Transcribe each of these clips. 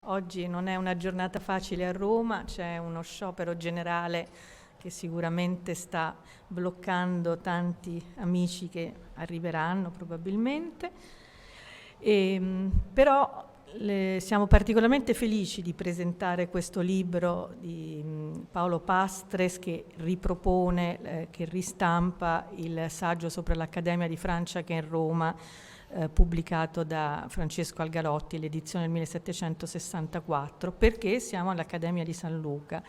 Oggi non è una giornata facile a Roma, c'è uno sciopero generale che sicuramente sta bloccando tanti amici che arriveranno probabilmente. Però siamo particolarmente felici di presentare questo libro di Paolo Pastres che ripropone, che ristampa il saggio sopra l'Accademia di Francia che è in Roma, pubblicato da Francesco Algarotti, l'edizione del 1764, perché siamo all'Accademia di San Luca.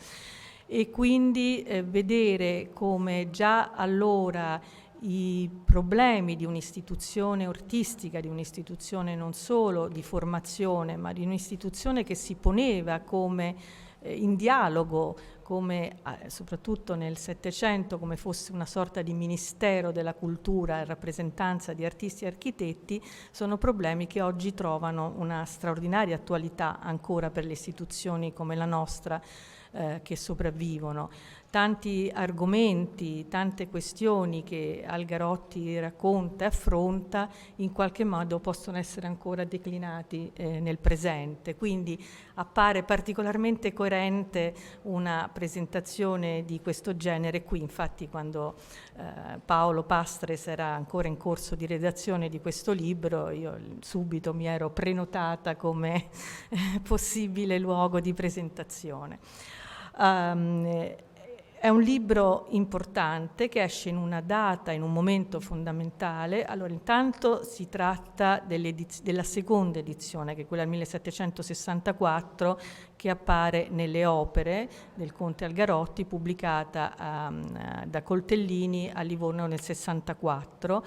E quindi vedere come già allora i problemi di un'istituzione artistica, di un'istituzione non solo di formazione, ma di un'istituzione che si poneva come in dialogo, come soprattutto nel Settecento, come fosse una sorta di ministero della cultura e rappresentanza di artisti e architetti, sono problemi che oggi trovano una straordinaria attualità ancora per le istituzioni come la nostra, che sopravvivono. Tanti argomenti, tante questioni che Algarotti racconta e affronta in qualche modo possono essere ancora declinati nel presente. Quindi appare particolarmente coerente una presentazione di questo genere qui. Infatti quando Paolo Pastres era ancora in corso di redazione di questo libro, io subito mi ero prenotata come possibile luogo di presentazione. È un libro importante che esce in una data, in un momento fondamentale. Allora, intanto si tratta della seconda edizione, che è quella del 1764, che appare nelle opere del Conte Algarotti, pubblicata da Coltellini a Livorno nel 64.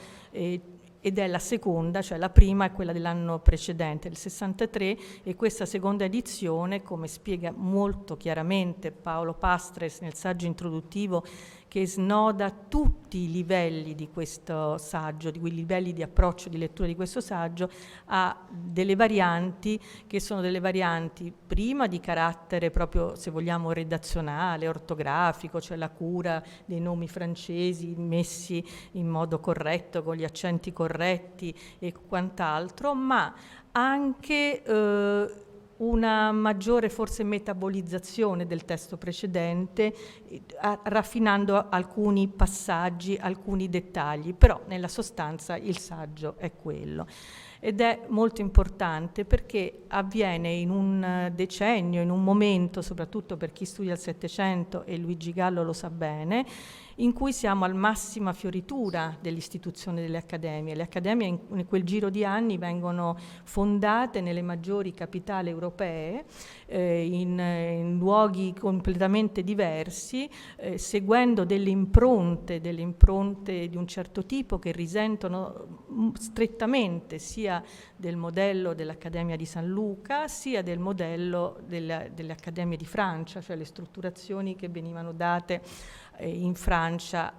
Ed è la seconda, cioè la prima è quella dell'anno precedente, del 63, e questa seconda edizione, come spiega molto chiaramente Paolo Pastres nel saggio introduttivo, che snoda tutti i livelli di questo saggio, di quei livelli di approccio, di lettura di questo saggio, ha delle varianti che sono delle varianti prima di carattere proprio, se vogliamo, redazionale, ortografico, cioè la cura dei nomi francesi messi in modo corretto, con gli accenti corretti e quant'altro, ma anche una maggiore forse metabolizzazione del testo precedente, raffinando alcuni passaggi, alcuni dettagli, però nella sostanza il saggio è quello. Ed è molto importante perché avviene in un decennio, in un momento, soprattutto per chi studia il Settecento, e Luigi Gallo lo sa bene, in cui siamo al massima fioritura dell'istituzione delle accademie. Le accademie in quel giro di anni vengono fondate nelle maggiori capitali europee, in luoghi completamente diversi, seguendo delle impronte di un certo tipo che risentono strettamente sia del modello dell'Accademia di San Luca, sia del modello delle Accademie di Francia, cioè le strutturazioni che venivano date in Francia,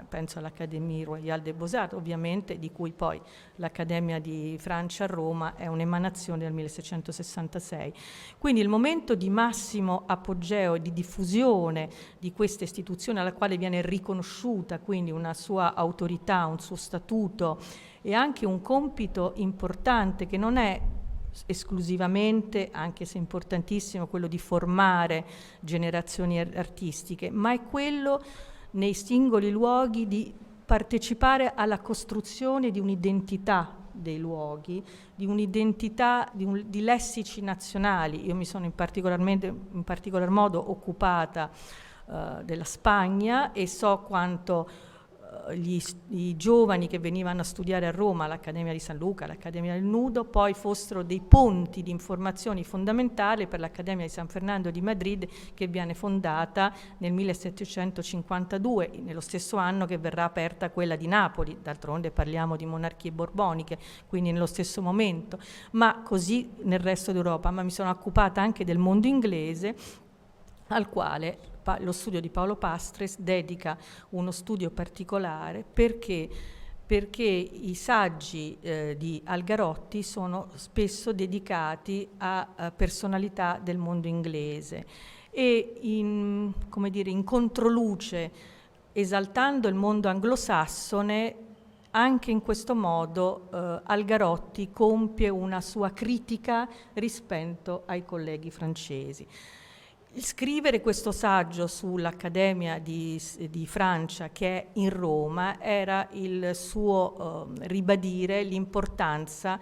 penso all'Académie Royale des Beaux-Arts, ovviamente, di cui poi l'Accademia di Francia a Roma è un'emanazione del 1666. Quindi il momento di massimo apogeo e di diffusione di questa istituzione, alla quale viene riconosciuta quindi una sua autorità, un suo statuto e anche un compito importante che non è esclusivamente, anche se importantissimo, quello di formare generazioni artistiche, ma è quello nei singoli luoghi di partecipare alla costruzione di un'identità dei luoghi, di un'identità, di lessici nazionali. Io mi sono in particolar modo occupata della Spagna e so quanto i giovani che venivano a studiare a Roma all'Accademia di San Luca, all'Accademia del Nudo, poi fossero dei ponti di informazioni fondamentali per l'Accademia di San Fernando di Madrid, che viene fondata nel 1752, nello stesso anno che verrà aperta quella di Napoli. D'altronde parliamo di monarchie borboniche, quindi nello stesso momento, ma così nel resto d'Europa. Ma mi sono occupata anche del mondo inglese, al quale lo studio di Paolo Pastres dedica uno studio particolare perché i saggi di Algarotti sono spesso dedicati a personalità del mondo inglese e in controluce, esaltando il mondo anglosassone, anche in questo modo Algarotti compie una sua critica rispetto ai colleghi francesi. Scrivere questo saggio sull'Accademia di Francia, che è in Roma, era il suo ribadire l'importanza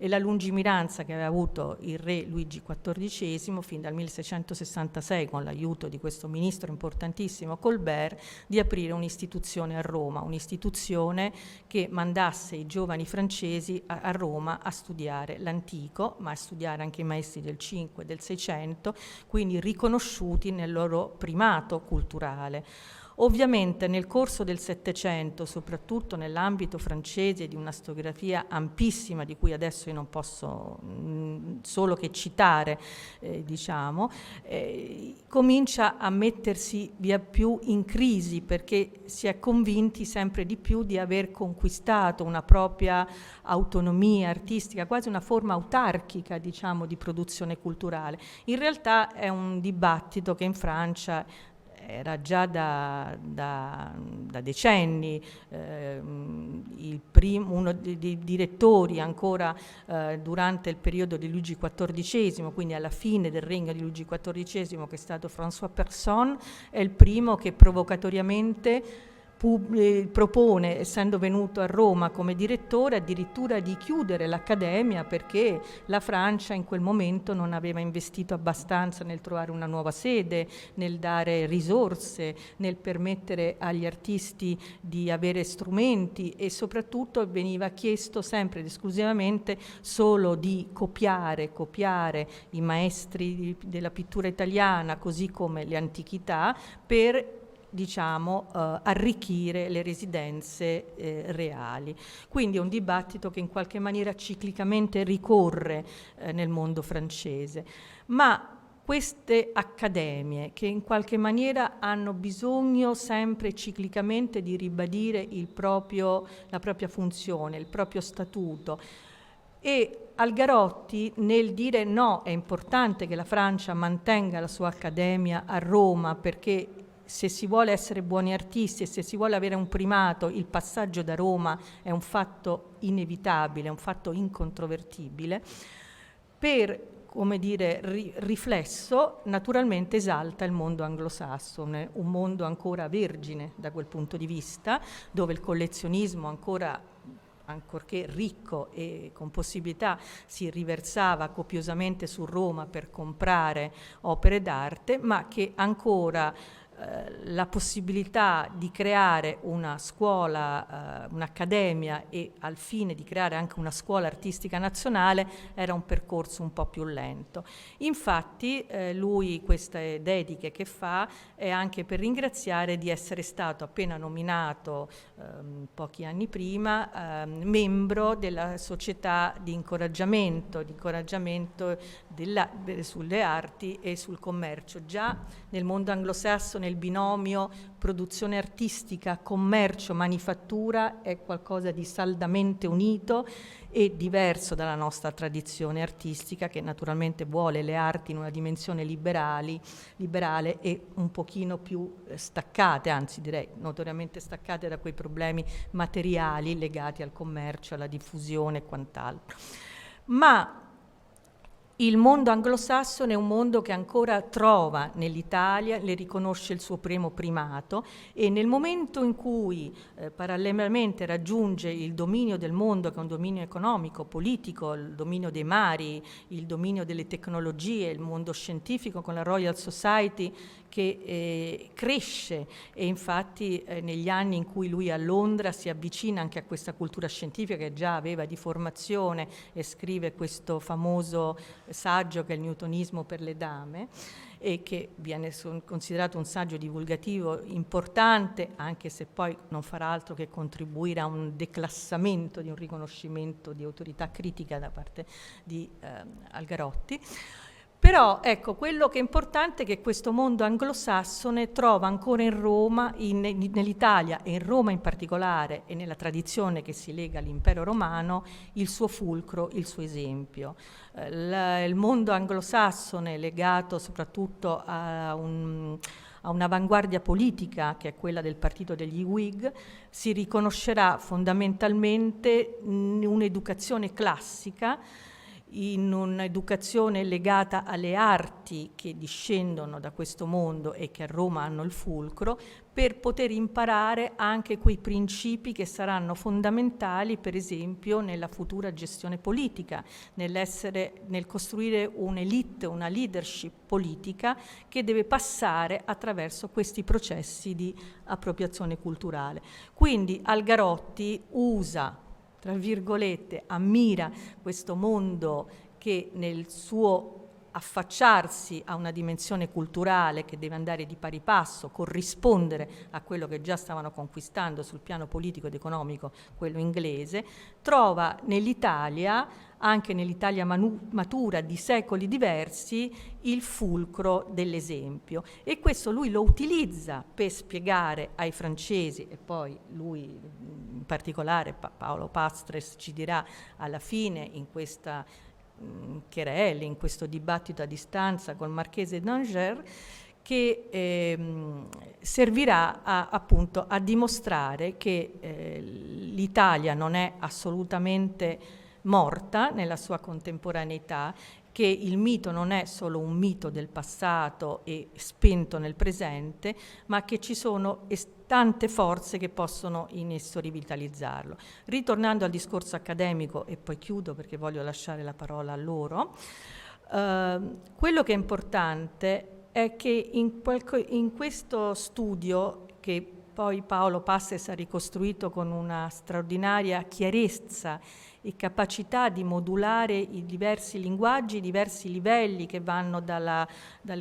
e la lungimiranza che aveva avuto il re Luigi XIV fin dal 1666, con l'aiuto di questo ministro importantissimo Colbert, di aprire un'istituzione a Roma, un'istituzione che mandasse i giovani francesi a Roma a studiare l'antico, ma a studiare anche i maestri del 5 e del 600, quindi riconosciuti nel loro primato culturale. Ovviamente nel corso del Settecento, soprattutto nell'ambito francese di una storiografia ampissima, di cui adesso io non posso solo che citare, comincia a mettersi via più in crisi, perché si è convinti sempre di più di aver conquistato una propria autonomia artistica, quasi una forma autarchica, diciamo, di produzione culturale. In realtà è un dibattito che in Francia era già da decenni. Uno dei direttori ancora durante il periodo di Luigi XIV, quindi alla fine del regno di Luigi XIV, che è stato François Persson, è il primo che provocatoriamente propone, essendo venuto a Roma come direttore, addirittura di chiudere l'Accademia, perché la Francia in quel momento non aveva investito abbastanza nel trovare una nuova sede, nel dare risorse, nel permettere agli artisti di avere strumenti, e soprattutto veniva chiesto sempre ed esclusivamente solo di copiare i maestri della pittura italiana, così come le antichità, per arricchire le residenze reali. Quindi è un dibattito che in qualche maniera ciclicamente ricorre nel mondo francese, ma queste accademie, che in qualche maniera hanno bisogno sempre ciclicamente di ribadire la propria funzione, il proprio statuto, e Algarotti, nel dire no, è importante che la Francia mantenga la sua accademia a Roma, perché se si vuole essere buoni artisti e se si vuole avere un primato, il passaggio da Roma è un fatto inevitabile, è un fatto incontrovertibile, per, come dire, riflesso, naturalmente esalta il mondo anglosassone, un mondo ancora vergine da quel punto di vista, dove il collezionismo ancorché ricco e con possibilità, si riversava copiosamente su Roma per comprare opere d'arte, ma che ancora la possibilità di creare una scuola, un'accademia, e al fine di creare anche una scuola artistica nazionale era un percorso un po' più lento. Infatti lui queste dediche che fa è anche per ringraziare di essere stato appena nominato pochi anni prima membro della società di incoraggiamento sulle arti e sul commercio. Già nel mondo anglosassone il binomio produzione artistica, commercio, manifattura è qualcosa di saldamente unito e diverso dalla nostra tradizione artistica, che naturalmente vuole le arti in una dimensione liberale e un pochino più staccate, anzi direi notoriamente staccate da quei problemi materiali legati al commercio, alla diffusione e quant'altro. Ma il mondo anglosassone è un mondo che ancora trova nell'Italia, le riconosce il suo primo primato, e nel momento in cui parallelamente raggiunge il dominio del mondo, che è un dominio economico, politico, il dominio dei mari, il dominio delle tecnologie, il mondo scientifico con la Royal Society che cresce, e infatti negli anni in cui lui a Londra si avvicina anche a questa cultura scientifica che già aveva di formazione, e scrive questo famoso saggio che è il Newtonismo per le dame, e che viene considerato un saggio divulgativo importante, anche se poi non farà altro che contribuire a un declassamento di un riconoscimento di autorità critica da parte di Algarotti. Però ecco, quello che è importante è che questo mondo anglosassone trova ancora in Roma, nell'Italia e in Roma in particolare, e nella tradizione che si lega all'impero romano, il suo fulcro, il suo esempio. Il mondo anglosassone, legato soprattutto a a un'avanguardia politica che è quella del partito degli Whig, si riconoscerà fondamentalmente un'educazione classica, in un'educazione legata alle arti che discendono da questo mondo e che a Roma hanno il fulcro, per poter imparare anche quei principi che saranno fondamentali, per esempio, nella futura gestione politica, nel costruire un'elite, una leadership politica che deve passare attraverso questi processi di appropriazione culturale. Quindi Algarotti usa, tra virgolette, ammira questo mondo che nel suo affacciarsi a una dimensione culturale che deve andare di pari passo, corrispondere a quello che già stavano conquistando sul piano politico ed economico, quello inglese, trova nell'Italia, anche nell'Italia matura di secoli diversi, il fulcro dell'esempio. E questo lui lo utilizza per spiegare ai francesi, e poi lui in particolare, Paolo Pastres, ci dirà alla fine in questa querelle, in questo dibattito a distanza col Marchese d'Angers, che servirà appunto a dimostrare che l'Italia non è assolutamente morta nella sua contemporaneità, che il mito non è solo un mito del passato e spento nel presente, ma che ci sono tante forze che possono in esso rivitalizzarlo. Ritornando al discorso accademico, e poi chiudo perché voglio lasciare la parola a loro, quello che è importante è che in questo studio, che poi Paolo Pastres ha ricostruito con una straordinaria chiarezza e capacità di modulare i diversi linguaggi, i diversi livelli che vanno dalle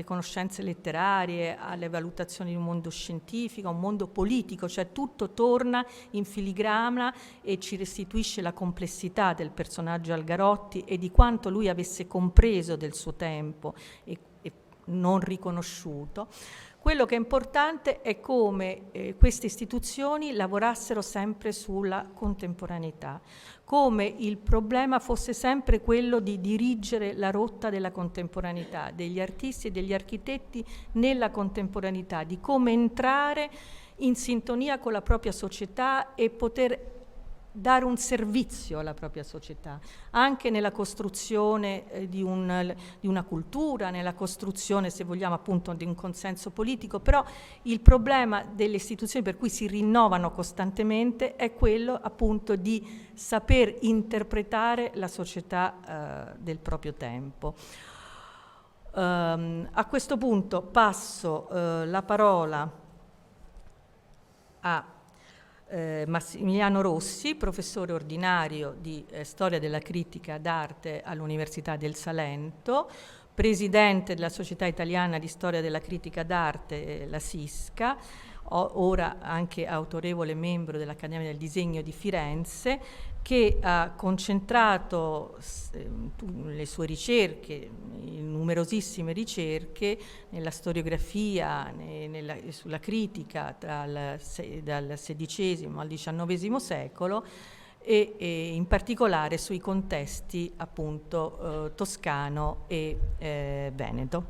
conoscenze letterarie alle valutazioni di un mondo scientifico, a un mondo politico, cioè tutto torna in filigrana e ci restituisce la complessità del personaggio Algarotti e di quanto lui avesse compreso del suo tempo e non riconosciuto. Quello che è importante è come queste istituzioni lavorassero sempre sulla contemporaneità, come il problema fosse sempre quello di dirigere la rotta della contemporaneità, degli artisti e degli architetti nella contemporaneità, di come entrare in sintonia con la propria società e poter dare un servizio alla propria società, anche nella costruzione di una cultura, nella costruzione, se vogliamo, appunto di un consenso politico, però il problema delle istituzioni per cui si rinnovano costantemente è quello appunto di saper interpretare la società del proprio tempo. A questo punto passo la parola a Massimiliano Rossi, professore ordinario di Storia della Critica d'Arte all'Università del Salento, presidente della Società Italiana di Storia della Critica d'Arte, la SISCA, ora anche autorevole membro dell'Accademia del Disegno di Firenze, che ha concentrato le sue ricerche, numerosissime ricerche, nella storiografia, sulla critica dal XVI al XIX secolo e in particolare sui contesti appunto toscano e veneto.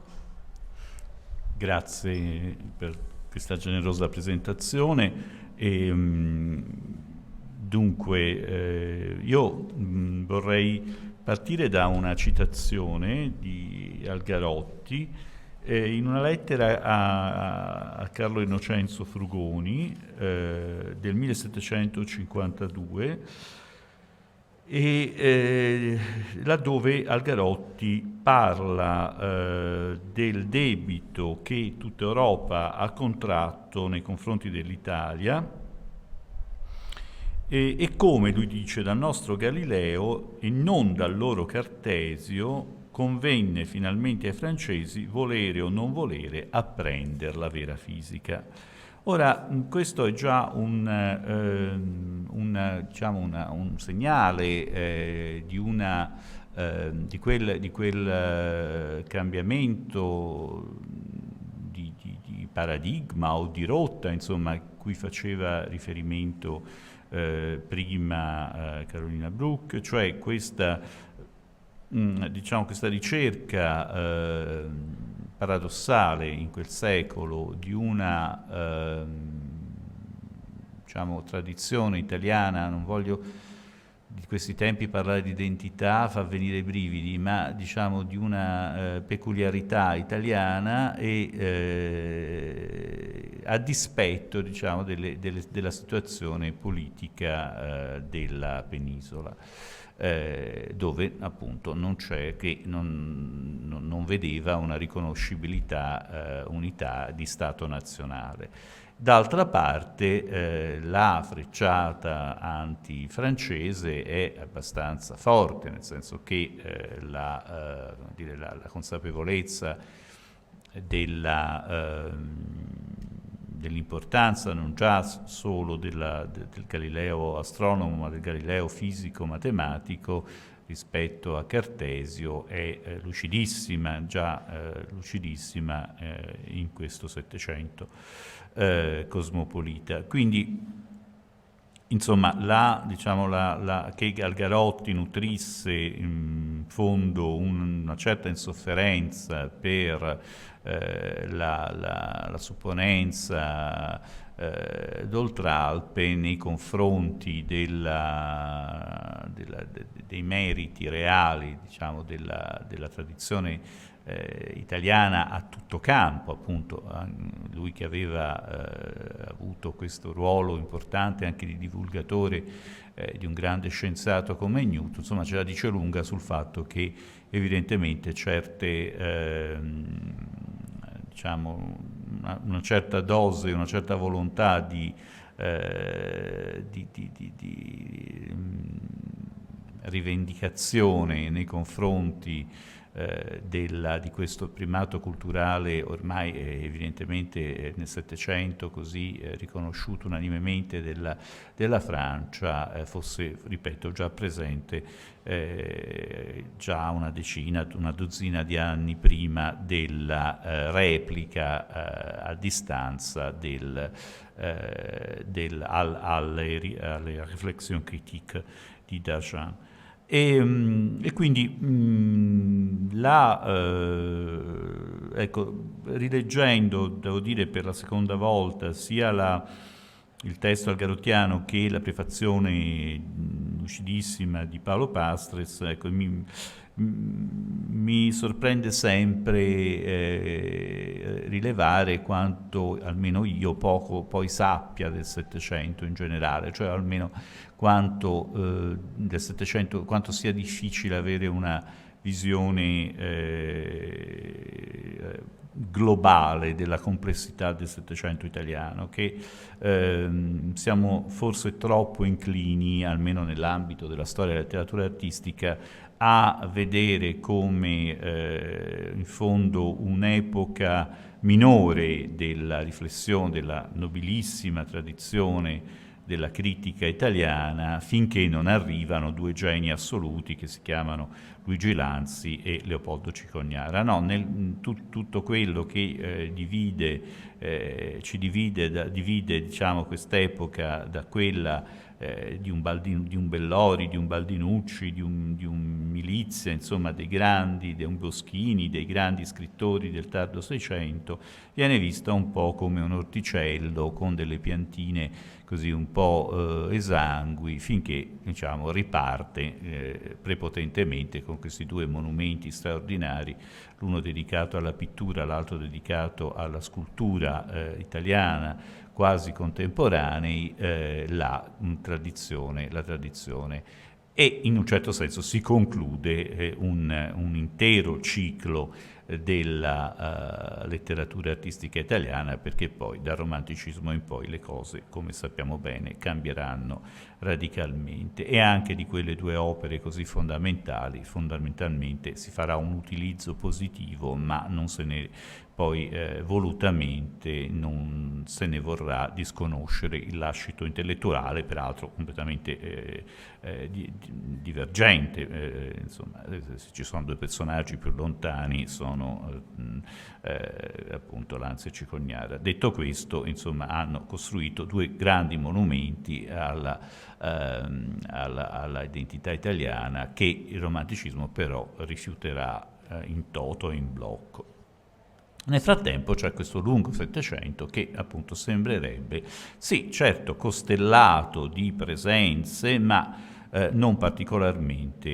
Grazie per questa generosa presentazione. Dunque, io vorrei partire da una citazione di Algarotti in una lettera a Carlo Innocenzo Frugoni del 1752, e laddove Algarotti parla del debito che tutta Europa ha contratto nei confronti dell'Italia e come, lui dice, dal nostro Galileo e non dal loro Cartesio convenne finalmente ai francesi, volere o non volere, apprendere la vera fisica. Ora, questo è già un segnale di quel cambiamento di paradigma o di rotta, insomma, a cui faceva riferimento prima Carolina Bruck, cioè questa ricerca paradossale in quel secolo di una diciamo, tradizione italiana, non voglio di questi tempi parlare di identità, fa venire i brividi, ma diciamo di una peculiarità italiana e a dispetto diciamo, della situazione politica della penisola. Dove appunto non c'è, che non vedeva una riconoscibilità unità di Stato nazionale. D'altra parte la frecciata antifrancese è abbastanza forte, nel senso che la consapevolezza dell'importanza non già solo del Galileo astronomo, ma del Galileo fisico-matematico rispetto a Cartesio è lucidissima, già lucidissima in questo Settecento cosmopolita. Quindi, insomma, che Algarotti nutrisse in fondo una certa insofferenza per la supponenza d'Oltralpe nei confronti dei meriti reali, diciamo, della tradizione italiana a tutto campo, appunto, lui che aveva avuto questo ruolo importante anche di divulgatore di un grande scienziato come Newton, insomma ce la dice lunga sul fatto che evidentemente certe diciamo una certa dose, una certa volontà di rivendicazione nei confronti di questo primato culturale ormai evidentemente nel Settecento così riconosciuto unanimemente della Francia fosse, ripeto, già presente già una dozzina di anni prima della replica a distanza alle riflessioni critiche di Dagen. E quindi ecco, rileggendo, devo dire per la seconda volta, sia il testo algarottiano che la prefazione lucidissima di Paolo Pastres, ecco, mi sorprende sempre rilevare quanto almeno io poco poi sappia del Settecento in generale, cioè almeno quanto del Settecento, quanto sia difficile avere una visione globale della complessità del Settecento italiano, che siamo forse troppo inclini, almeno nell'ambito della storia della letteratura artistica, a vedere come in fondo un'epoca minore della riflessione, della nobilissima tradizione della critica italiana, finché non arrivano due geni assoluti che si chiamano Luigi Lanzi e Leopoldo Cicognara. No, tutto quello che divide diciamo, quest'epoca da quella di un Bellori, di un Baldinucci, di un Milizia, insomma di un Boschini, dei grandi scrittori del tardo Seicento, viene vista un po' come un orticello con delle piantine così un po' esangui, finché diciamo, riparte prepotentemente con questi due monumenti straordinari, l'uno dedicato alla pittura, l'altro dedicato alla scultura italiana, quasi contemporanei, la tradizione, e in un certo senso si conclude un intero ciclo della letteratura artistica italiana, perché poi dal romanticismo in poi le cose, come sappiamo bene, cambieranno radicalmente, e anche di quelle due opere così fondamentali fondamentalmente si farà un utilizzo positivo, ma non se ne poi volutamente non se ne vorrà disconoscere il lascito intellettuale, peraltro completamente divergente, insomma, se ci sono due personaggi più lontani sono appunto Lanzi e Cicognara. Detto questo, insomma, hanno costruito due grandi monumenti alla identità italiana che il romanticismo però rifiuterà in toto e in blocco. Nel frattempo c'è questo lungo Settecento che appunto sembrerebbe, sì, certo, costellato di presenze, ma non particolarmente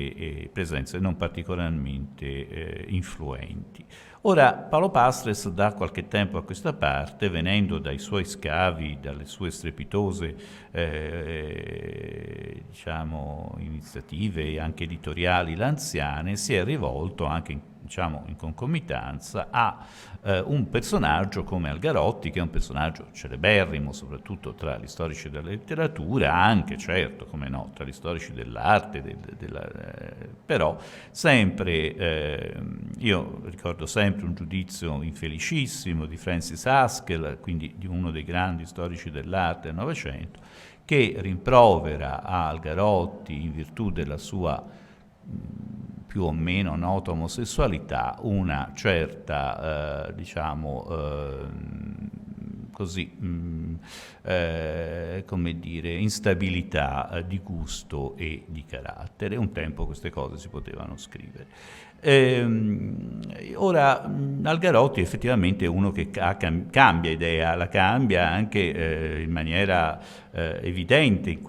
influenti. Ora, Paolo Pastres da qualche tempo a questa parte, venendo dai suoi scavi, dalle sue strepitose iniziative anche editoriali lanziane, si è rivolto anche in concomitanza a un personaggio come Algarotti, che è un personaggio celeberrimo soprattutto tra gli storici della letteratura, anche certo, come no, tra gli storici dell'arte, però sempre, io ricordo sempre un giudizio infelicissimo di Francis Haskell, quindi di uno dei grandi storici dell'arte del Novecento, che rimprovera a Algarotti, in virtù della sua più o meno nota omosessualità, una certa, come dire, instabilità di gusto e di carattere. Un tempo queste cose si potevano scrivere. Ora, Algarotti effettivamente è uno che cambia idea, la cambia anche in maniera evidente in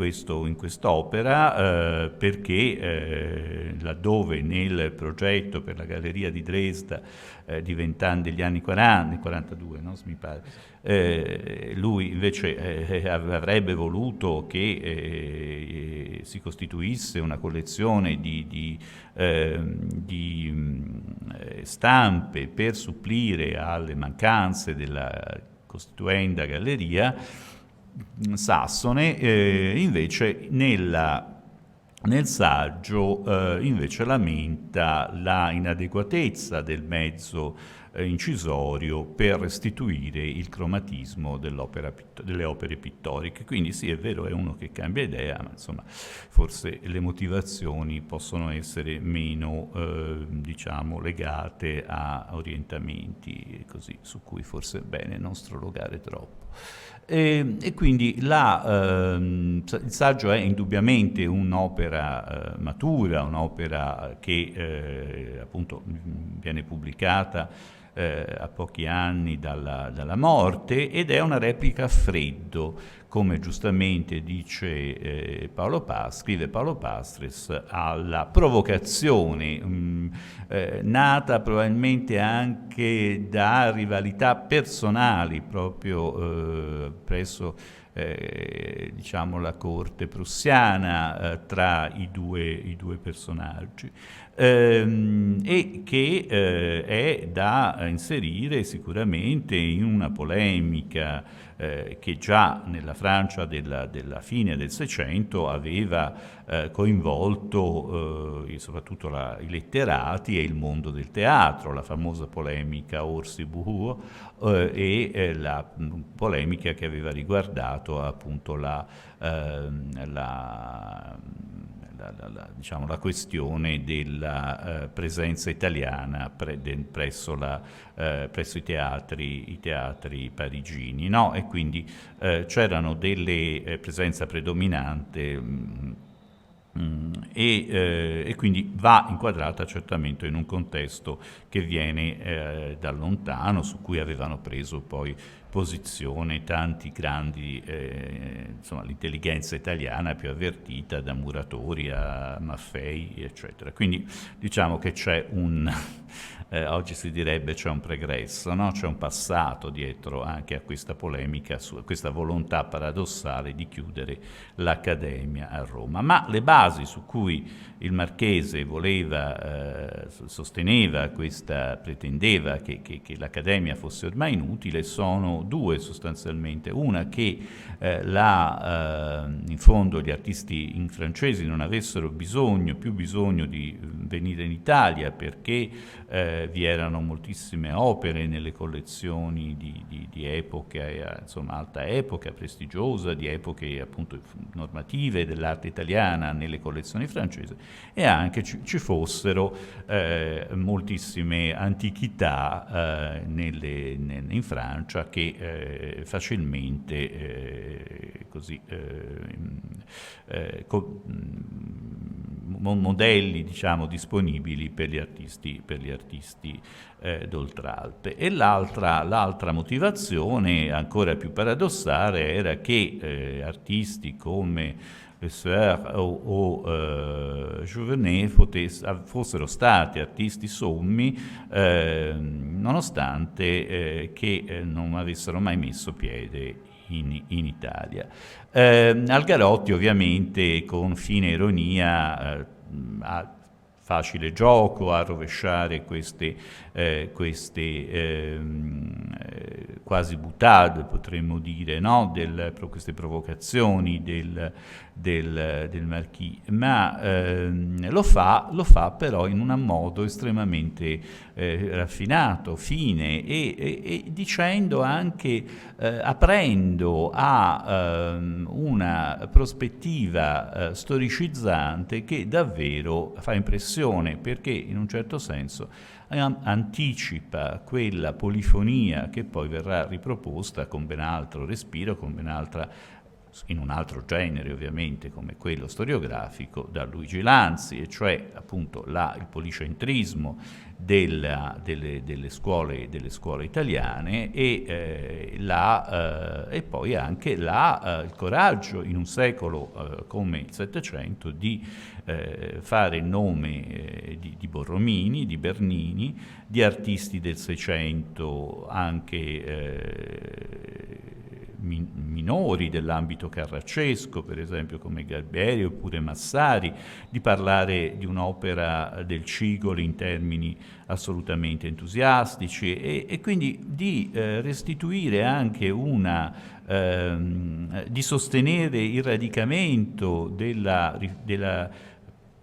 quest'opera, perché laddove nel progetto per la Galleria di Dresda degli anni 40, 42, no? Mi pare, lui invece avrebbe voluto che si costituisse una collezione di stampe per supplire alle mancanze della costituenda galleria sassone, invece nel saggio invece lamenta la inadeguatezza del mezzo incisorio per restituire il cromatismo delle opere pittoriche. Quindi sì, è vero, è uno che cambia idea, ma insomma forse le motivazioni possono essere meno legate a orientamenti così, su cui forse è bene non strologare troppo. E quindi il saggio è indubbiamente un'opera matura, un'opera che appunto viene pubblicata a pochi anni dalla morte, ed è una replica a freddo, come giustamente scrive Paolo Pastres, alla provocazione nata probabilmente anche da rivalità personali proprio presso la corte prussiana tra i due personaggi, e che è da inserire sicuramente in una polemica che già nella Francia della fine del Seicento aveva coinvolto soprattutto i letterati e il mondo del teatro, la famosa polemica Orsi-Buhuo e la polemica che aveva riguardato appunto la questione della presenza italiana presso i teatri parigini, no? E quindi c'erano delle presenza predominante e quindi va inquadrata certamente in un contesto che viene da lontano, su cui avevano preso poi posizione tanti grandi, l'intelligenza italiana più avvertita, da Muratori a Maffei, eccetera. Quindi diciamo che c'è oggi si direbbe c'è un pregresso, no? C'è un passato dietro anche a questa polemica, a questa volontà paradossale di chiudere l'Accademia a Roma. Ma le basi su cui il Marchese pretendeva che l'Accademia fosse ormai inutile sono due sostanzialmente. Una, che in fondo gli artisti francesi non avessero più bisogno di venire in Italia, perché vi erano moltissime opere nelle collezioni di epoca, alta epoca, prestigiosa, di epoche appunto normative dell'arte italiana nelle collezioni francesi, e anche ci fossero moltissime antichità in Francia che facilmente modelli, diciamo, disponibili per gli artisti d'Oltralpe. E l'altra motivazione, ancora più paradossale, era che artisti come Le Sueur o Jouvenet fossero stati artisti sommi, nonostante che non avessero mai messo piede in Italia. Algarotti, ovviamente, con fine ironia, ha facile gioco a rovesciare queste quasi boutade, potremmo dire, no? Queste provocazioni del Marquis, ma lo fa però in un modo estremamente raffinato, fine, e dicendo anche, aprendo a una prospettiva storicizzante che davvero fa impressione, perché in un certo senso anticipa quella polifonia che poi verrà riproposta con ben altro respiro, con ben altra, in un altro genere ovviamente, come quello storiografico, da Luigi Lanzi, e cioè appunto il policentrismo delle scuole italiane, e poi anche il coraggio in un secolo come il Settecento di fare il nome di Borromini, di Bernini, di artisti del Seicento anche minori dell'ambito carraccesco, per esempio come Garbieri oppure Massari, di parlare di un'opera del Cigoli in termini assolutamente entusiastici, e quindi di restituire anche di sostenere il radicamento della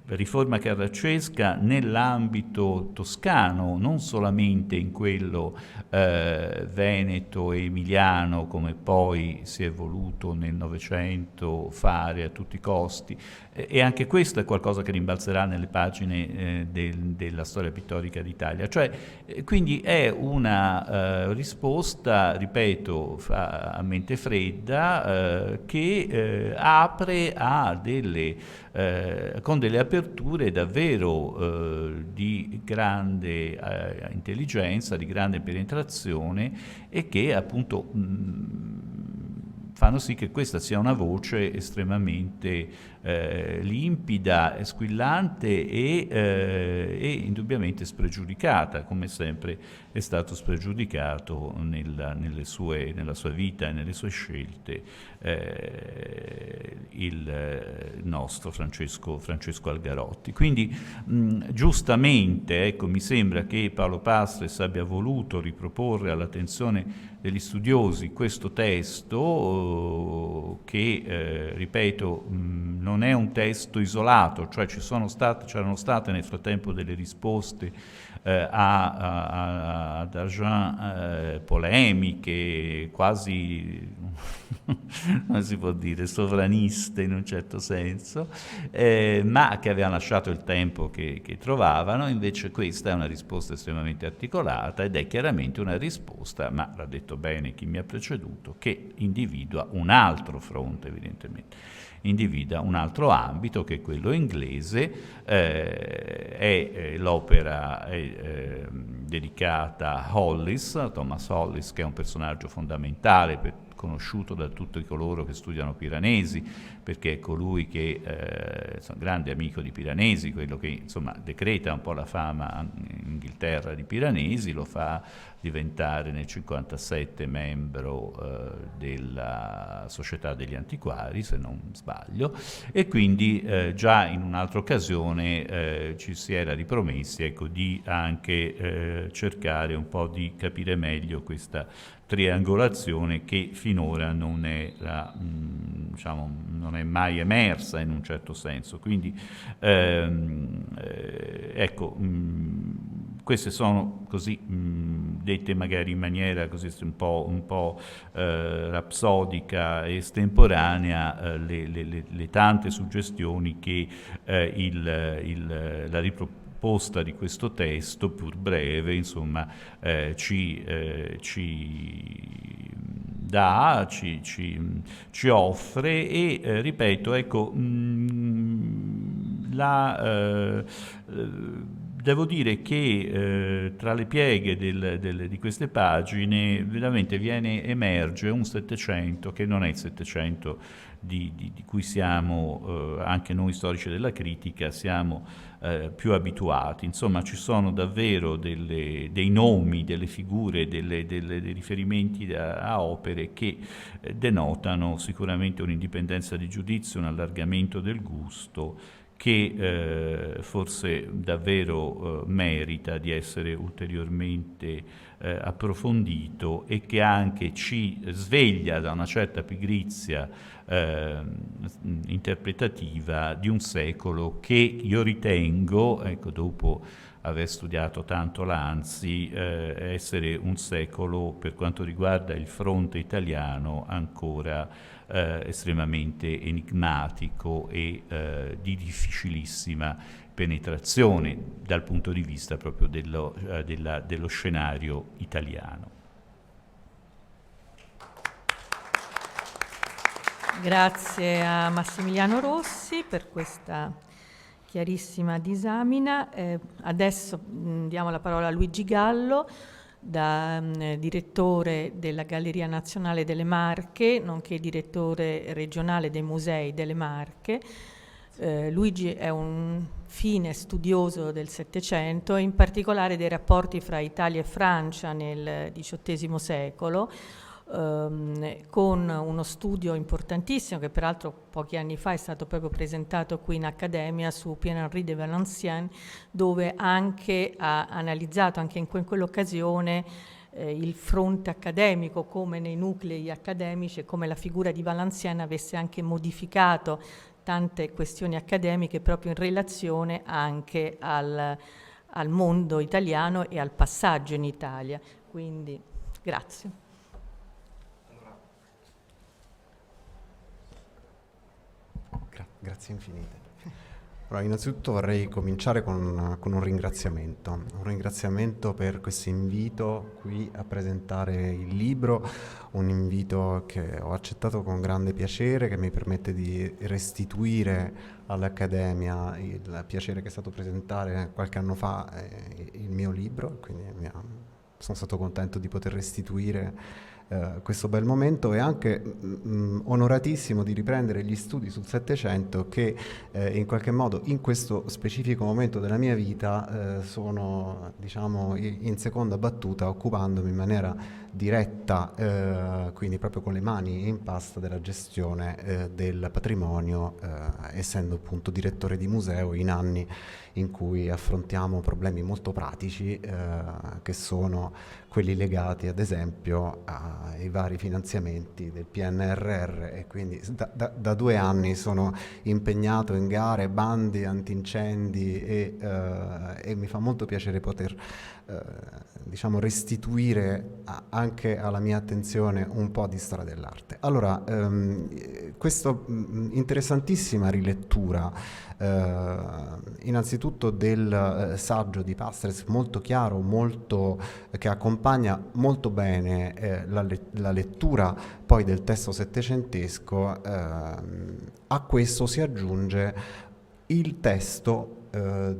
riforma carraccesca nell'ambito toscano, non solamente in quello veneto e emiliano, come poi si è voluto nel Novecento fare a tutti i costi, e anche questo è qualcosa che rimbalzerà nelle pagine della storia pittorica d'Italia. Quindi è una risposta, ripeto, a mente fredda, che apre a con delle aperture davvero di grande intelligenza, di grande penetrazione, e che appunto fanno sì che questa sia una voce estremamente limpida, squillante e indubbiamente spregiudicata, come sempre è stato spregiudicato nella sua vita e nelle sue scelte il nostro Francesco Algarotti. Quindi giustamente, ecco, mi sembra che Paolo Pastres abbia voluto riproporre all'attenzione degli studiosi questo testo che, ripeto, non è un testo isolato, cioè c'erano state nel frattempo delle risposte ad Agen, polemiche quasi, come si può dire, sovraniste in un certo senso, ma che avevano lasciato il tempo che trovavano. Invece questa è una risposta estremamente articolata, ed è chiaramente una risposta, ma l'ha detto bene chi mi ha preceduto, che individua un altro fronte, evidentemente. Individua un altro ambito, che è quello inglese. È l'opera dedicata a Hollis, Thomas Hollis, che è un personaggio fondamentale, conosciuto da tutti coloro che studiano Piranesi, perché è colui che è un grande amico di Piranesi, quello che insomma decreta un po' la fama in Inghilterra di Piranesi, lo fa diventare nel 1957 membro della Società degli Antiquari, se non sbaglio, e quindi già in un'altra occasione ci si era ripromessi, ecco, di anche cercare un po' di capire meglio questa triangolazione che finora non è mai emersa in un certo senso. Quindi ecco, queste sono così dette magari in maniera così un po' rapsodica e estemporanea, le tante suggestioni che la riproposta di questo testo, pur breve, insomma, ci dà, ci offre. E ripeto, ecco, devo dire che tra le pieghe di queste pagine veramente emerge un Settecento che non è il Settecento di cui siamo, anche noi storici della critica, siamo più abituati. Insomma, ci sono davvero dei nomi, delle figure, dei riferimenti a opere che denotano sicuramente un'indipendenza di giudizio, un allargamento del gusto, che forse davvero merita di essere ulteriormente approfondito, e che anche ci sveglia da una certa pigrizia interpretativa di un secolo che io ritengo, ecco, dopo aver studiato tanto Lanzi, essere un secolo, per quanto riguarda il fronte italiano, ancora estremamente enigmatico e di difficilissima penetrazione dal punto di vista proprio dello scenario italiano. Grazie a Massimiliano Rossi per questa chiarissima disamina. Adesso diamo la parola a Luigi Gallo, direttore della Galleria Nazionale delle Marche, nonché direttore regionale dei Musei delle Marche. Luigi è un fine studioso del Settecento, in particolare dei rapporti fra Italia e Francia nel XVIII secolo, con uno studio importantissimo che peraltro pochi anni fa è stato proprio presentato qui in Accademia su Pierre-Henri de Valenciennes, dove anche ha analizzato anche in quell'occasione il fronte accademico, come nei nuclei accademici e come la figura di Valenciennes avesse anche modificato tante questioni accademiche proprio in relazione anche al mondo italiano e al passaggio in Italia. Quindi grazie. Grazie infinite. Allora, innanzitutto vorrei cominciare con un ringraziamento per questo invito qui a presentare il libro, un invito che ho accettato con grande piacere, che mi permette di restituire all'Accademia il piacere che è stato presentare qualche anno fa il mio libro, quindi sono stato contento di poter restituire questo bel momento, e anche onoratissimo di riprendere gli studi sul Settecento che in qualche modo in questo specifico momento della mia vita sono, diciamo, in seconda battuta, occupandomi in maniera diretta, quindi proprio con le mani in pasta, della gestione del patrimonio, essendo appunto direttore di museo in anni in cui affrontiamo problemi molto pratici, che sono quelli legati ad esempio ai vari finanziamenti del PNRR, e quindi da 2 anni sono impegnato in gare, bandi antincendi, e mi fa molto piacere poter diciamo restituire anche alla mia attenzione un po' di storia dell'arte. Allora, questa interessantissima rilettura innanzitutto del saggio di Pastres, molto chiaro, che accompagna molto bene la lettura poi del testo settecentesco, a questo si aggiunge il testo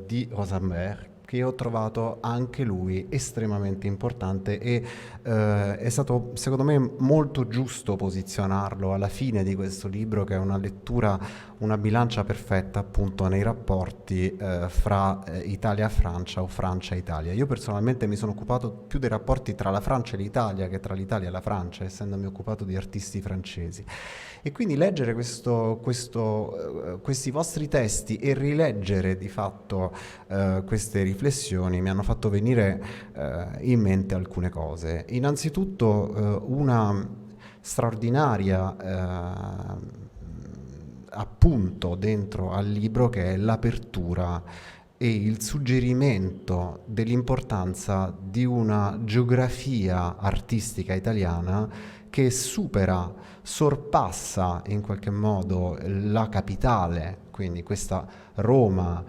di Rosenberg, che ho trovato anche lui estremamente importante, e è stato secondo me molto giusto posizionarlo alla fine di questo libro, che è una lettura, una bilancia perfetta appunto nei rapporti fra Italia e Francia o Francia e Italia. Io personalmente mi sono occupato più dei rapporti tra la Francia e l'Italia che tra l'Italia e la Francia, essendomi occupato di artisti francesi. E quindi leggere questi vostri testi e rileggere di fatto queste riflessioni mi hanno fatto venire in mente alcune cose. Innanzitutto una straordinaria appunto dentro al libro, che è l'apertura e il suggerimento dell'importanza di una geografia artistica italiana che sorpassa in qualche modo la capitale, quindi questa Roma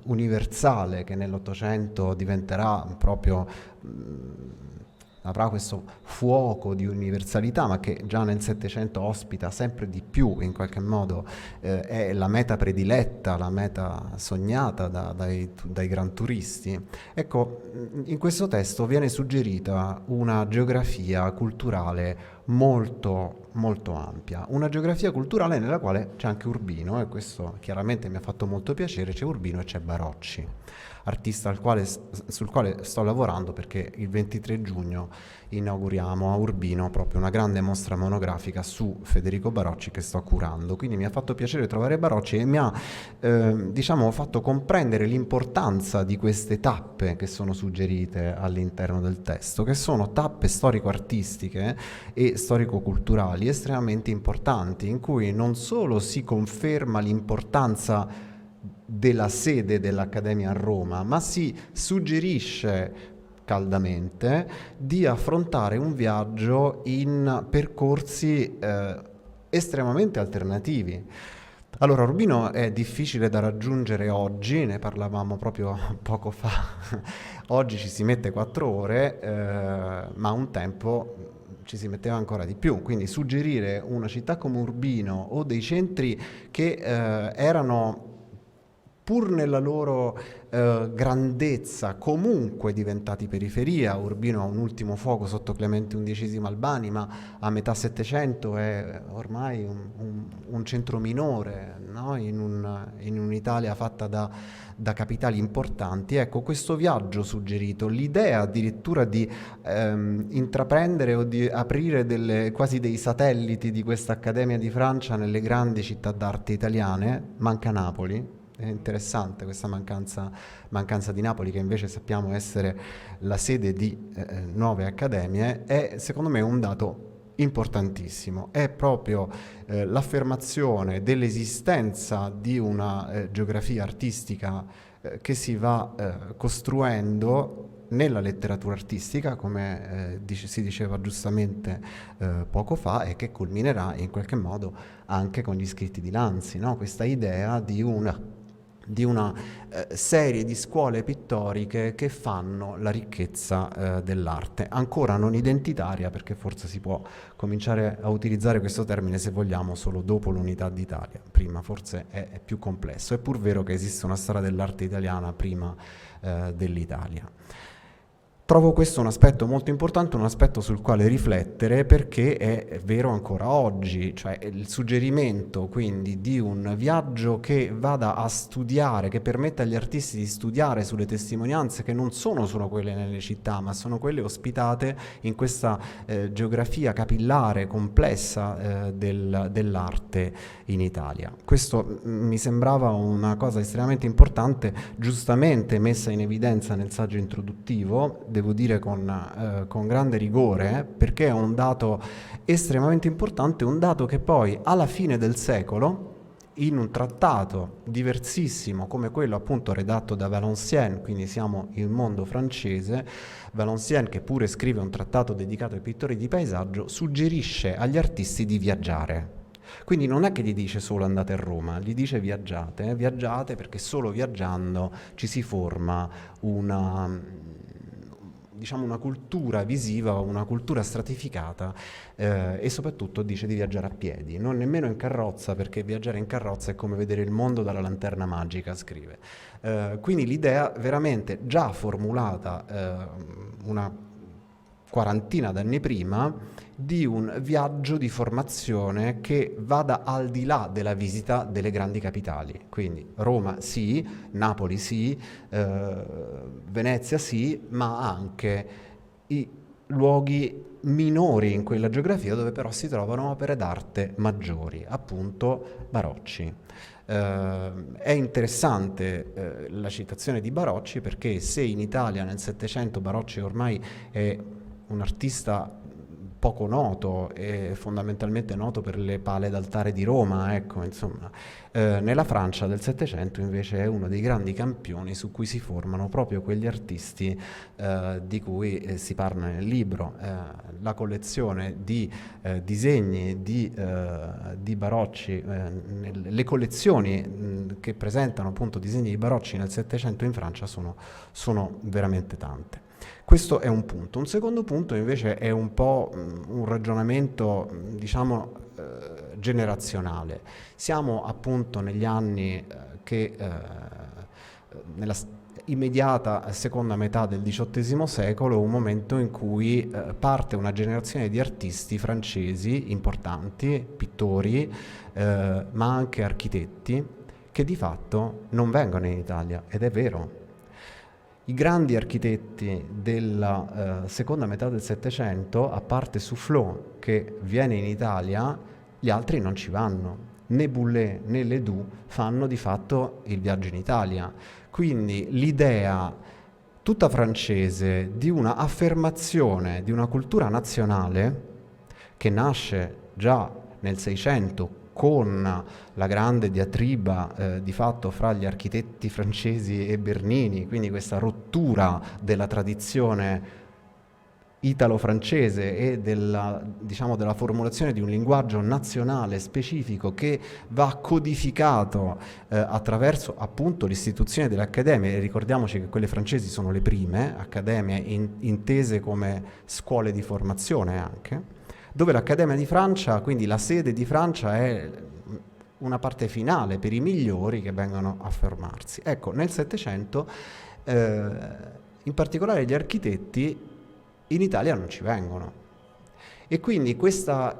universale che nell'Ottocento diventerà proprio, avrà questo fuoco di universalità, ma che già nel Settecento ospita sempre di più, in qualche modo è la meta prediletta, la meta sognata dai gran turisti. Ecco, in questo testo viene suggerita una geografia culturale molto molto ampia, una geografia culturale nella quale c'è anche Urbino, e questo chiaramente mi ha fatto molto piacere. C'è Urbino e c'è Barocci, artista sul quale sto lavorando, perché il 23 giugno inauguriamo a Urbino proprio una grande mostra monografica su Federico Barocci che sto curando. Quindi mi ha fatto piacere trovare Barocci e mi ha fatto comprendere l'importanza di queste tappe che sono suggerite all'interno del testo, che sono tappe storico-artistiche e storico-culturali estremamente importanti, in cui non solo si conferma l'importanza della sede dell'Accademia a Roma, ma si suggerisce caldamente di affrontare un viaggio in percorsi estremamente alternativi. Allora, Urbino è difficile da raggiungere oggi, ne parlavamo proprio poco fa. Oggi ci si mette 4 ore, ma un tempo ci si metteva ancora di più, quindi suggerire una città come Urbino o dei centri che erano, pur nella loro grandezza, comunque diventati periferia. Urbino ha un ultimo fuoco sotto Clemente XI Albani, ma a metà Settecento è ormai un centro minore, no? in un'Italia fatta da capitali importanti. Ecco, questo viaggio suggerito, l'idea addirittura di intraprendere o di aprire quasi dei satelliti di questa Accademia di Francia nelle grandi città d'arte italiane. Manca Napoli. È interessante questa mancanza di Napoli, che invece sappiamo essere la sede di 9 accademie. È secondo me un dato importantissimo, è proprio l'affermazione dell'esistenza di una geografia artistica che si va costruendo nella letteratura artistica, come si diceva giustamente poco fa, e che culminerà in qualche modo anche con gli scritti di Lanzi, no? Questa idea di una serie di scuole pittoriche che fanno la ricchezza dell'arte, ancora non identitaria, perché forse si può cominciare a utilizzare questo termine, se vogliamo, solo dopo l'unità d'Italia. Prima forse è più complesso. È pur vero che esiste una storia dell'arte italiana prima dell'Italia. Trovo questo un aspetto molto importante, un aspetto sul quale riflettere, perché è vero ancora oggi, cioè il suggerimento quindi di un viaggio che vada a studiare, che permetta agli artisti di studiare sulle testimonianze che non sono solo quelle nelle città, ma sono quelle ospitate in questa geografia capillare, complessa dell'arte in Italia. Questo mi sembrava una cosa estremamente importante, giustamente messa in evidenza nel saggio introduttivo, devo dire con grande rigore, perché è un dato estremamente importante, un dato che poi alla fine del secolo, in un trattato diversissimo come quello appunto redatto da Valenciennes, quindi siamo il mondo francese, Valenciennes, che pure scrive un trattato dedicato ai pittori di paesaggio, suggerisce agli artisti di viaggiare. Quindi non è che gli dice solo andate a Roma, gli dice viaggiate, perché solo viaggiando ci si forma una cultura visiva, una cultura stratificata, e soprattutto dice di viaggiare a piedi, non nemmeno in carrozza, perché viaggiare in carrozza è come vedere il mondo dalla lanterna magica, scrive. Quindi l'idea veramente già formulata una quarantina d'anni prima di un viaggio di formazione che vada al di là della visita delle grandi capitali. Quindi Roma sì, Napoli sì, Venezia sì, ma anche i luoghi minori in quella geografia dove però si trovano opere d'arte maggiori, appunto Barocci. È interessante la citazione di Barocci, perché se in Italia nel Settecento Barocci ormai è un artista poco noto, e fondamentalmente noto per le pale d'altare di Roma, ecco, insomma. Nella Francia del Settecento invece è uno dei grandi campioni su cui si formano proprio quegli artisti di cui si parla nel libro. La collezione di disegni di Barocci, le collezioni che presentano appunto disegni di Barocci nel Settecento in Francia sono veramente tante. Questo è un punto. Un secondo punto invece è un po' un ragionamento, diciamo, generazionale. Siamo appunto negli anni nella immediata seconda metà del XVIII secolo, un momento in cui parte una generazione di artisti francesi importanti, pittori, ma anche architetti, che di fatto non vengono in Italia, ed è vero. I grandi architetti della seconda metà del Settecento, a parte Soufflot che viene in Italia, gli altri non ci vanno. Né Boulez né Ledoux fanno di fatto il viaggio in Italia. Quindi l'idea tutta francese di una affermazione di una cultura nazionale che nasce già nel Seicento con la grande diatriba di fatto fra gli architetti francesi e Bernini, quindi questa rottura della tradizione italo-francese e della formulazione di un linguaggio nazionale specifico che va codificato attraverso appunto l'istituzione delle accademie. E ricordiamoci che quelle francesi sono le prime accademie intese come scuole di formazione anche, dove l'Accademia di Francia, quindi la sede di Francia, è una parte finale per i migliori che vengono a formarsi. Ecco, nel Settecento, in particolare gli architetti, in Italia non ci vengono. E quindi questa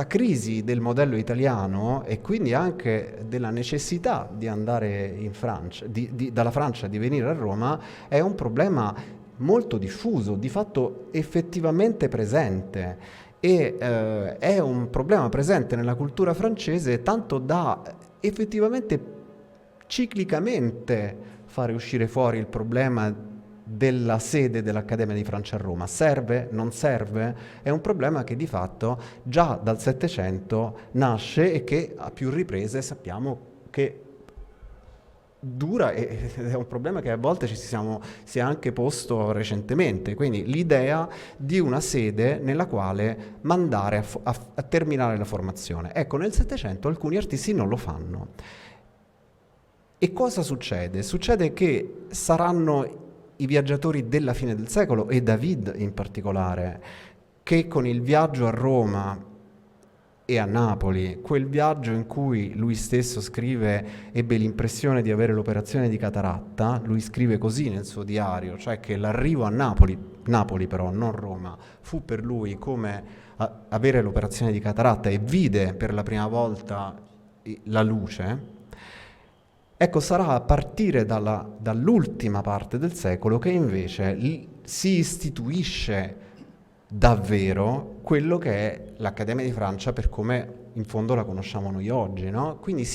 crisi del modello italiano, e quindi anche della necessità di andare in Francia, dalla Francia di venire a Roma, è un problema molto diffuso, di fatto effettivamente presente. E è un problema presente nella cultura francese, tanto da effettivamente ciclicamente fare uscire fuori il problema della sede dell'Accademia di Francia a Roma. Serve? Non serve? È un problema che di fatto già dal Settecento nasce e che a più riprese sappiamo che dura, ed è un problema che a volte si è anche posto recentemente, quindi l'idea di una sede nella quale mandare a terminare la formazione. Ecco, nel Settecento alcuni artisti non lo fanno. E cosa succede? Succede che saranno i viaggiatori della fine del secolo, e David in particolare, che con il viaggio a Roma e a Napoli, quel viaggio in cui lui stesso scrive, ebbe l'impressione di avere l'operazione di cataratta, lui scrive così nel suo diario, cioè che l'arrivo a Napoli però, non Roma, fu per lui come avere l'operazione di cataratta, e vide per la prima volta la luce. Ecco, sarà a partire dall'ultima parte del secolo che invece si istituisce davvero quello che è l'Accademia di Francia per come in fondo la conosciamo noi oggi, no? Quindi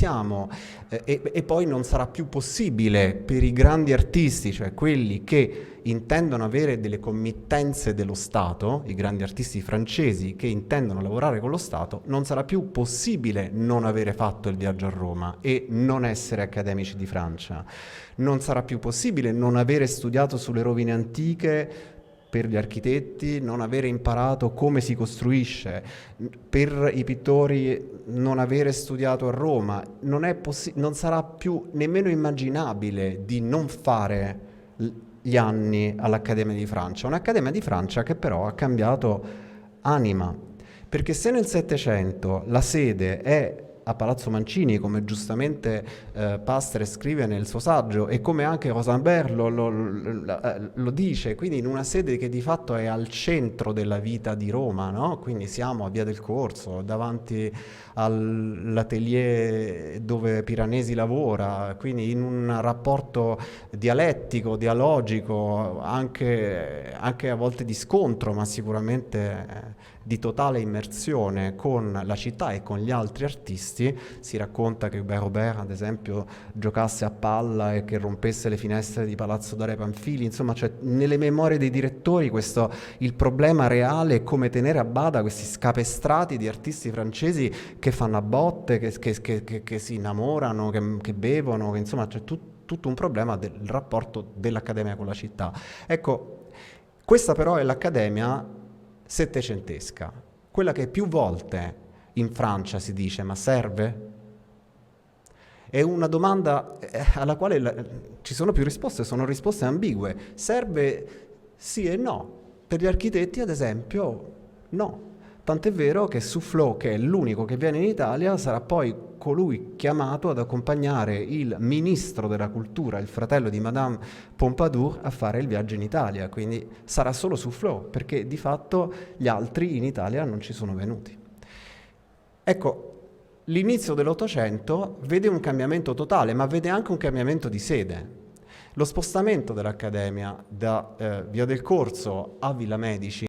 e poi non sarà più possibile per i grandi artisti, cioè quelli che intendono avere delle committenze dello Stato, i grandi artisti francesi che intendono lavorare con lo Stato, non sarà più possibile non avere fatto il viaggio a Roma e non essere accademici di Francia. Non sarà più possibile non avere studiato sulle rovine antiche per gli architetti, non avere imparato come si costruisce, per i pittori non avere studiato a Roma. Non sarà più nemmeno immaginabile di non fare gli anni all'Accademia di Francia. Un'Accademia di Francia che però ha cambiato anima, perché se nel Settecento la sede è a Palazzo Mancini, come giustamente Pastre scrive nel suo saggio, e come anche Rosenberg lo dice, quindi in una sede che di fatto è al centro della vita di Roma, no? Quindi siamo a Via del Corso, davanti all'atelier dove Piranesi lavora, quindi in un rapporto dialettico, dialogico, anche a volte di scontro, ma sicuramente di totale immersione con la città e con gli altri artisti. Si racconta che Hubert Robert, ad esempio, giocasse a palla e che rompesse le finestre di Palazzo d'Are Pamphili. Insomma, cioè, nelle memorie dei direttori il problema reale è come tenere a bada questi scapestrati di artisti francesi che fanno a botte, che si innamorano, che bevono, che insomma c'è tutto un problema del rapporto dell'Accademia con la città. Ecco, questa però è l'Accademia settecentesca, quella che più volte in Francia si dice: ma serve? È una domanda alla quale ci sono più risposte, sono risposte ambigue. Serve sì e no. Per gli architetti, ad esempio, no. Tant'è vero che Soufflot, che è l'unico che viene in Italia, sarà poi colui chiamato ad accompagnare il ministro della cultura, il fratello di Madame Pompadour, a fare il viaggio in Italia. Quindi sarà solo Soufflot, perché di fatto gli altri in Italia non ci sono venuti. Ecco, l'inizio dell'Ottocento vede un cambiamento totale, ma vede anche un cambiamento di sede. Lo spostamento dell'Accademia da Via del Corso a Villa Medici